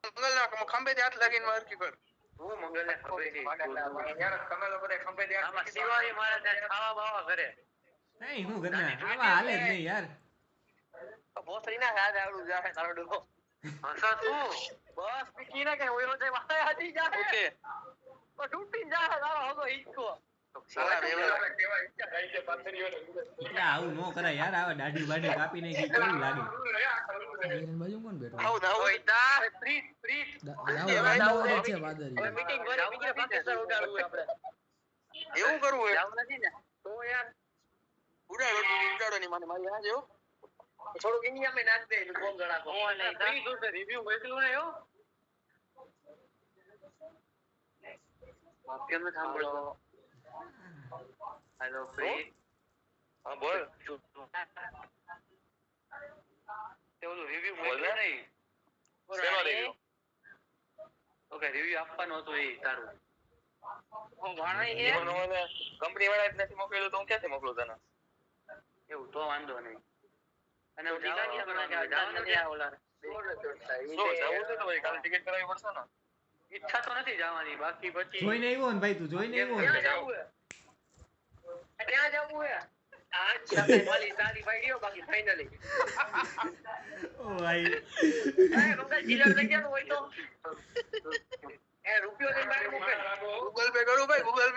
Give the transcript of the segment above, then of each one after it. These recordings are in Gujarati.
મંગલના ખંભે હાથ લાગીને મારકી કર. હું મંગલને ખબર છે યાર તમે લોકો ને ખંભે હાથ આમાં સિવાય મારા ત્યાં ખાવા બાવા કરે નહીં હું ઘરના આવા હાલે જ નહીં યાર. ભોસડી ના હાથ આવડું જાહે તારો ડોકો. હસા તું બસ પીકી ના કે ઓયો જે વાય હાથી જાહે ઓકે તો તૂટી જાહે તારો હગો ઈચકો. સાલા બેવલા કેવા ઈચ્છા થાય છે પાથરીઓને. એટલે આવું નો કરાય યાર. આવા દાઢી બાઢી કાપી નાખી કેવું લાગે. બાજુ કોણ બેઠો? ઓયતા પ્રીત દાવ છે વાદરી. મીટિંગ ભરી બીજે પાકિસ્તાન ઉડાડવું આપણે. એવું કરવું હે જાવ નથી ને તો યાર ઉડાડો ની મને મારી આ જો થોડું ઇન્ડિયા માં નાખ દે બોમ ગળાકો હું નહીં પ્રીત ઉસે રિવ્યુ મોકલું ને યો વાક્ય મે સાંભળો હેલો પ્રીત હા બોલ તે ઓલું રિવ્યુ મોકલ્યું નહીં શેનો રિવ્યુ ઓકે રિવ્યુ આપવાનો હતો એ તારું હું ભાણાઈ હે કંપની વાળા જ નથી મોકલેલું તો હું ક્યાંથી મોકલું તને એવું તો વાંધો નહીં અને હું જવાનું નથી આ ઓલા જવું તો ભાઈ કાલે ટિકિટ કરાવવી પડશે ને ઈચ્છા તો નથી જવાની બાકી પછી જોઈને આવ્યો ને ભાઈ તું જોઈને આવ્યો ને. ક્યાં જવું હે આ છાપે વાલી તારી ભાઈઓ બાકી ફાઇનલી ઓ ભાઈ એ મંગલ જીલર થઈ ગયા હોય તો એ રૂપિયો લઈ બાર મોકલ ગૂગલ પે કરું ભાઈ ગૂગલ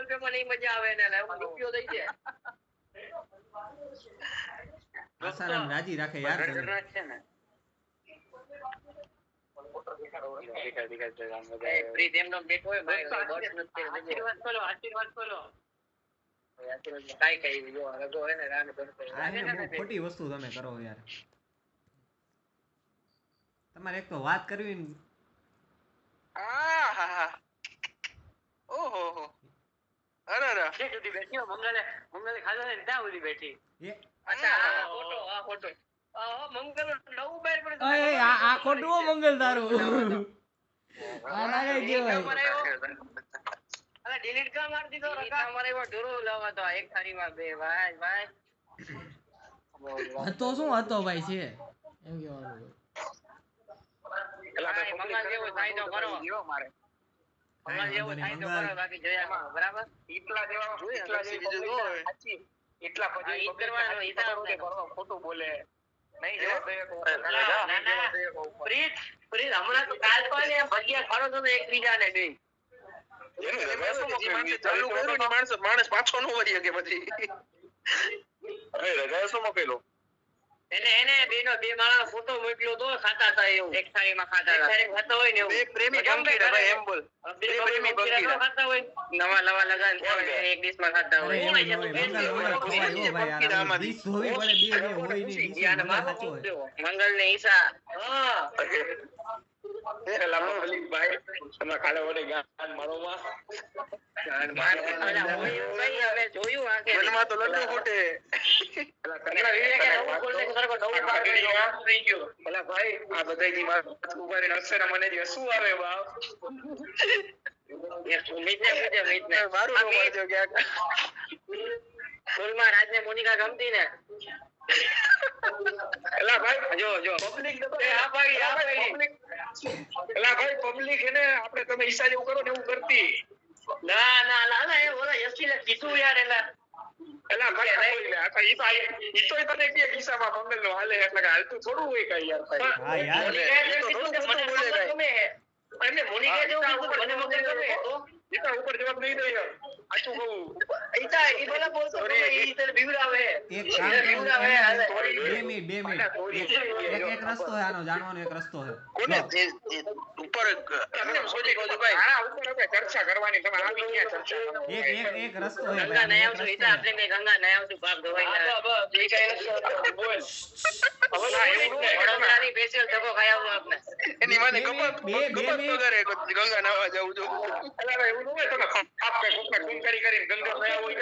પે માં નહીં મજા આવે ને રૂપિયો દઈ દે આસારામ રાજી રાખે યાર તને. છે ને પ્રીત એમનો બેઠો હોય ભાઈ બોસ નથી આશીર્વાદ કરો કાઈ કઈ જો રગો હે ને રાને બનતો આ હે ને બહુ ખોટી વસ્તુ તમે કરો યાર. તમારે એક તો વાત કરવી ને આહા ઓહો અરે અરે જે સુધી બેઠી હો મંગલે ખાધા ને ત્યાં સુધી બેઠી એ અચ્છા આ ફોટો મંગલ નવું બેર પર અય આ ખોટું હો મંગલ તારું. આ ના કઈ કહેવાય. અરે ડિલીટ કા માર દીધો રકા અમારે એવો ઢોરો લાવવા તો એક થાળીમાં બે ભાઈ હતો શું હતો ભાઈ છે એમ કહેવાનું. એલા મંગલ જેવો થાય તો કરો મારે મંગલ જેવો થાય તો કરો બાકી જોયા બરાબર એટલા દેવા સાચી એટલા પછી કરવાનો હિસાબ ને ખોટું બોલે નહીં જવાબ દે તો પ્રીત હમણાં તો કાલ તો ને ભજીયા ખાડો તો એકબીજાને બે માણસ પાછો નો વળી કે પછી રજા શું મોકલો એને બેનો બે માણસ ફોટો મોકલ્યો તો ખાતા હતા એવું એક થાળીમાં ખાતા હતા એક ખાતા હોય ને બે પ્રેમી ગમકીડા ભાઈ એમ બોલ બે પ્રેમી ગમકીડા ખાતા હોય નવા નવા લગન એક ડિશમાં ખાતા હોય મંગલ ને ઈશા હા એલા મલિક ભાઈ તમે કાલે ઓડે ગાન મારો માં ગાન માર હવે જોયું આ કે મનમાં તો લડ્ડુ ફૂટે એલા કનડા વિવેક કે નવું બોલ દે સરકો નવું બાર થઈ ગયો એલા ભાઈ આ બધાયની વાત ઉપર અક્ષર મને જે શું આવે બાપ એ સુમિતને મારું નો મારજો કે સ્કૂલમાં રાજને મોનિકા ગમતી ને એલા ભાઈ જો પબ્લિક આ ભાઈ પબ્લિક એલા ભાઈ પબ્લિક એને આપણે તમે ઈશા જેવું કરો ને એવું કરતી ના એ ઓલા યશીલે કીધું યાર એલા ભાઈ ઈ તો તને કે ઈશામાં મંગલ નો હાલે એટલે કે હાલતું થોડું હોય કઈ યાર ભાઈ હા યાર મને મોનિકા જેવું કીધું મને મંગલ ગમે તો ઈતા ઉપર જવાબ નહીં દે યાર આચું કહું ઈતા ઈ ભલે બોલતો ઈ તને બીવડાવે એક કામ કરો 2 મિનિટ એક રસ્તો છે આનો જાણવાનો એક રસ્તો છે કોને ઉપર તમને સોચી કહું ભાઈ હા ઉપર આપણે ચર્ચા કરવાની તમે આવી ક્યાં ચર્ચા કરો એક રસ્તો છે ગંગા નય આવશું ઈતા આપણે મે ગંગા નય આવશું પાપ ધોવાઈ જાય જે કઈ નથી બોલ હવે વડોદરાની સ્પેશિયલ ધક્કો ખાઈ આવું આપણે એની માને કપટ કરે ગંગા નાવા જાવું જો અલા ભાઈ એવું હોય તમે આપકે કોકને ફોન કરીને ગંગા નય આવું કઈ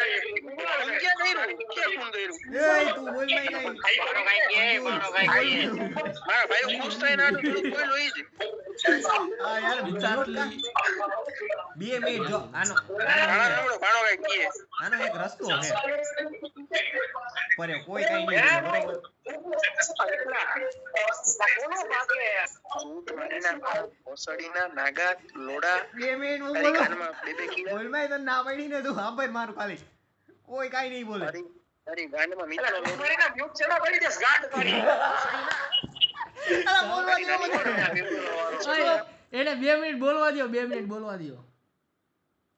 ક્યાં કર્યું એ તું બોલ ભાઈ નહીં મારા ભાઈ ખુશ થાય ના તો થોડું બોલ હોય જ આ યાર Exactly. 2 મિનિટ જો આનો આનો એક રસ્તો છે પર કોઈ કઈ નહીં બોલે, બરોબર? નાગા લોડા 2 મિનિટ હું તારી બોલું. કાનમાં બે કીડા બોલમાં તો ના પડી ને તું સાંભળ મારું ખાલી. કોઈ કઈ નહીં બોલે. તારી ગાંડમાં મિત્રો અલા, બોલવા દો મને. ઓય, એને 2 મિનિટ બોલવા દ્યો, 2 મિનિટ બોલવા દ્યો.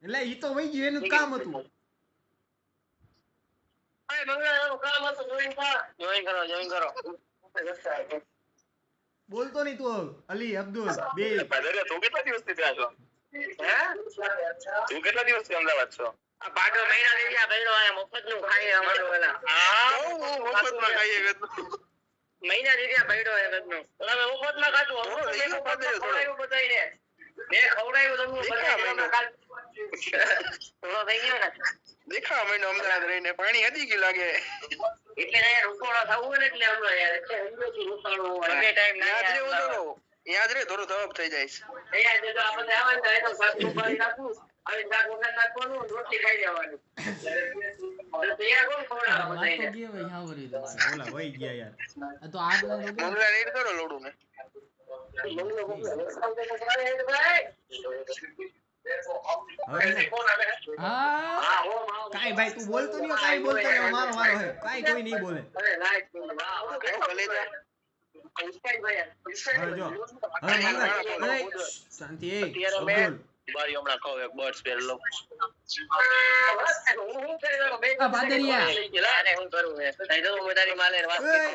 એટલે ઈ તો વઈ ગયું, એનું કામ હતું. જોઈન કરો બોલતો નહીં તું અલી અબ્દુલ બે. તું કેટલા દિવસથી ત્યાં છો? તું કેટલા દિવસથી અમદાવાદ છો? આ પાટો મહિના થી ત્યાં ગયો આ મફતનું ખાઈએ અમારું પેલા. મફતમાં ખાઈએ મહિના થી ત્યાં બૈડો એ ગદનો. તમે મફતમાં ખાધું ખવડાવ્યું બધાયને. મેં ખવડાવ્યું તમને બધાયને કાલ. થોડો થઈ ગયો ને. દેખાવા મહિનો અમદાવાદ રહીને પાણી અડી ગયું લાગે. એટલે યાર ઉકોળો થવું ને એટલે હમણાં યાર એટલે હિન્દુથી ઉકોળો હોય બે ટાઈમ ના યાદ રે થોડું તવાબ થઈ જાય છે યાર જો આપણે આવવાનું થાય તો શાક ઉપાડી નાખું હવે શાક ઉપાડી નાખવાનું રોટલી ખાઈ લેવાની તૈયાર કોણ ખવડાવે વાત તો બધાયને ગયો ભાઈ, હા વળી તો. ઓલા વઈ ગયા યાર. આ તો આગલા લોકો મંગલા રેડ કરો લોડું ને હવે એને હા કાઈ ભાઈ તું બોલતો નહીં, કાઈ બોલતો નહીં. મારો વારો હે, કાઈ કોઈ નહીં બોલે. હવે જો હવે મંગલ અરે શાંતિ એ અબ્દુલ બારી હમણાં કહો એક બર્ડ્સ પહેર લો આ પાદરિયા. અરે હું કરું મે તઈ તો હું તારી માલે વાત ઓય,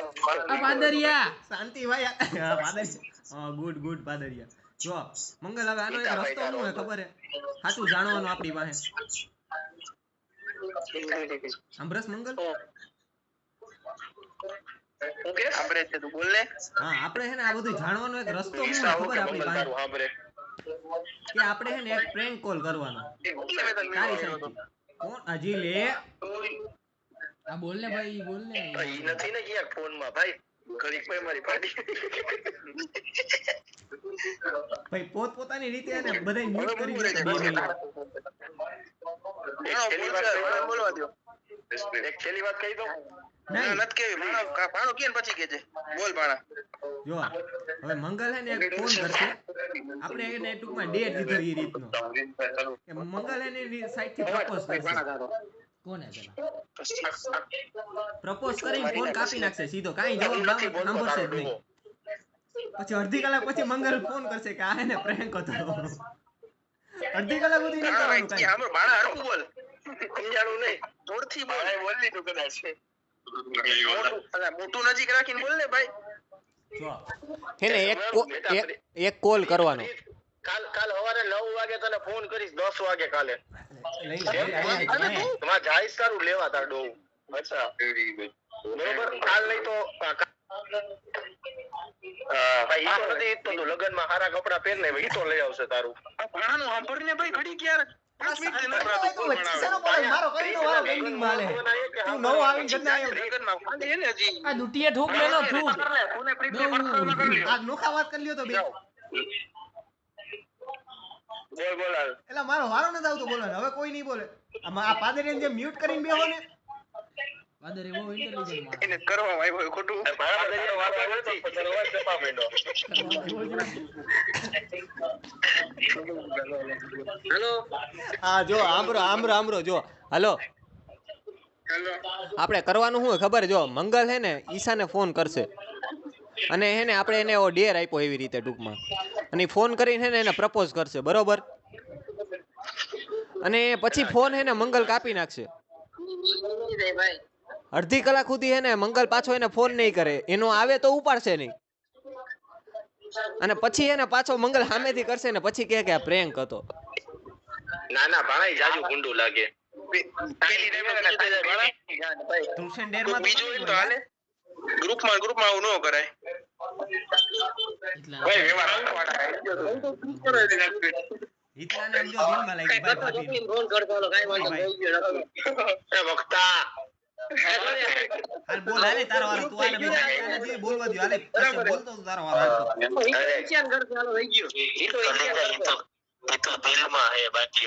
આ પાદરિયા. શાંતિ ભાઈ. હા પાદરિયા. હા ગુડ ગુડ પાદરિયા. જો મંગલ હવે આનો એક રસ્તો શું હે ખબર હે? સાચું જાણવાનું આપણી પાસે. સાંભળસ મંગલ? ઓકે સાંભળે છે તું બોલ ને હા આપણે હે ને આ બધું જાણવાનો એક રસ્તો શું હે ખબર આપણી પાસે? સાંભળે કે આપણે હે ને એક પ્રેન્ક કોલ કરવાનો તારી સાઈડથી. કોણ હજી લે? આ બોલ ને ભાઈ, બોલ ને. ઈ નથી ને ક્યાંક ફોન માં ભાઈ ઘડીક માં મારી પાડી ભાઈ પોત પોતાની રીતે હે ને બધાય મ્યુટ કરી દે. બોલવા દો એક છેલ્લી વાત કહી દો નહીં. નથી કેવી ભાણો કેન પછી કેજે બોલ ભાણા જો હવે મંગલ હે ને એક ફોન કરશે. આપણે એને ટૂંકમાં ડેટ દીધો એ રીતનો કે મંગલ હે ને એની સાઈડથી પ્રપોઝ કરશે. કોને પેલા? પ્રપોઝ કરીને ફોન કાપી નાખશે સીધો, કાંઈ જવાબ સાંભળશે જ નહીં. પછી અડધી કલાક પછી મંગલ ફોન કરશે કે આ હે ને પ્રેન્ક હતો. અડધી કલાક સુધી નહીં કરવાનું કાંઈ. આમાં ભાણા હરખું બોલ સમજાણું નહીં જોરથી બોલ બોલ લીધું કદાચ મોટું નજીક રાખીને બોલ ને ભાઈ જો હેને એક કોલ કરવાનો. કાલ સવારે 9 વાગે તને ફોન કરીશ 10 વાગે કાલે લઈ લે તમારે જાઈશ તારું લેવા તાર ડોવ અચ્છા બરોબર કાલ નહીં તો ભાઈ ઈ તો નથી ઈજ તો તું લગનમાં સારા કપડા પહેર ને ઈ તો લઈ આવશે તારું ભાણાનું સાંભળ ને ભાઈ ઘડી ક્યારે મારો કઈ નો વારો પેન્ડિંગમાં હાલે. તું નવો આવીને જતા આવ્યો. આ દુટિયા ઠોક લેલો ઠોક. આ નોખા વાત કરી લ્યો તો બે. બોલ હાલ એટલે મારો વારો નથી આવતો બોલવાનો. હવે કોઈ નહીં બોલે. આ પાદરિયાને જે મ્યુટ કરીને બેહો ને પાદરે બહુ ઇન્ટેલિજન્ટ માણસ. એને કરવા આવ્યો ખોટું ભાણા વાત નથી પછી અવાજ જપા માંડો હેલો હા જો આમરો જો હાલો આપણે કરવાનું શું ખબર જો મંગલ હે ને ઈશાને ફોન કરશે અને હે ને આપણે એને એવો ડેર આપ્યો એવી રીતે ટૂંકમાં અને ફોન કરીને હે ને એને પ્રપોઝ કરશે બરોબર અને પછી ફોન હે ને મંગલ કાપી નાખશે અડધી કલાક સુધી હે ને મંગલ પાછો એને ફોન નહીં કરે એનો આવે તો ઉપાડશે નહીં અને પછી એને પાછો મંગલ સામેથી કરશે ને પછી કહે કે આ પ્રેન્ક હતો ના ભાણા જાજુ ગુંડું લાગે ટ્યુશન ડેરમાં બીજું હોય તો હાલે ગ્રુપમાં આવું ન કરાય એટલા ભાઈ વ્યવહાર હિતલાને એમ જો દિલમાં લાગી ભાઈ ભાભી. ફોન કરતો કાઈ વાંધો નહીં એ વખતા હાલ બોલ હાલે તારો વારો તું આને ભાઈ આને જે બોલવા દો હાલે પછી બોલતો તું તારો વારો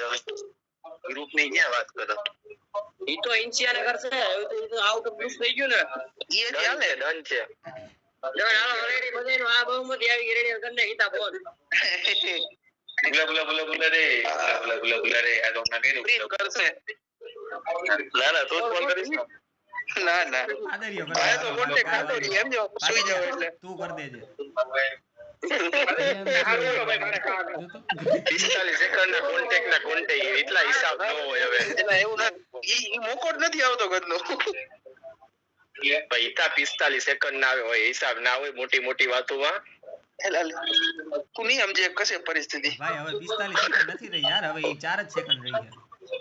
હાલતો ગ્રુપ ની ક્યાં વાત કરો ઈ તો ઇન્સિયા ને કરશે હવે તો આઉટ ઓફ ગ્રુપ થઈ ગયું ને ઈ જ હાલે ડન છે ડન હાલો રેડી બધાયનો આ બહુમતી આવી ગઈ રેડી કરને હિતા બોલ બુલા રે આ તો ના નહીં કરશે ના તો ફોન કરીશ ના આદરિયો આ તો કોન્ટેક્ટ ખાતો નહીં એમ જો સુઈ જાવ એટલે તું કર દેજે 45 સેકન્ડ ના કોન્ટેક્ટ એટલા હિસાબ ન હોય હવે એટલે એવું ના ઈ મોકો જ નથી આવતો ઘરનો પૈસા 45 સેકન્ડ ના આવે હોય હિસાબ ના હોય મોટી મોટી વાતોમાં તું નહીં સમજે કશે પરિસ્થિતિ ભાઈ હવે 45 સેકન્ડ નથી રહી યાર હવે 4 જ સેકન્ડ રહી ગયા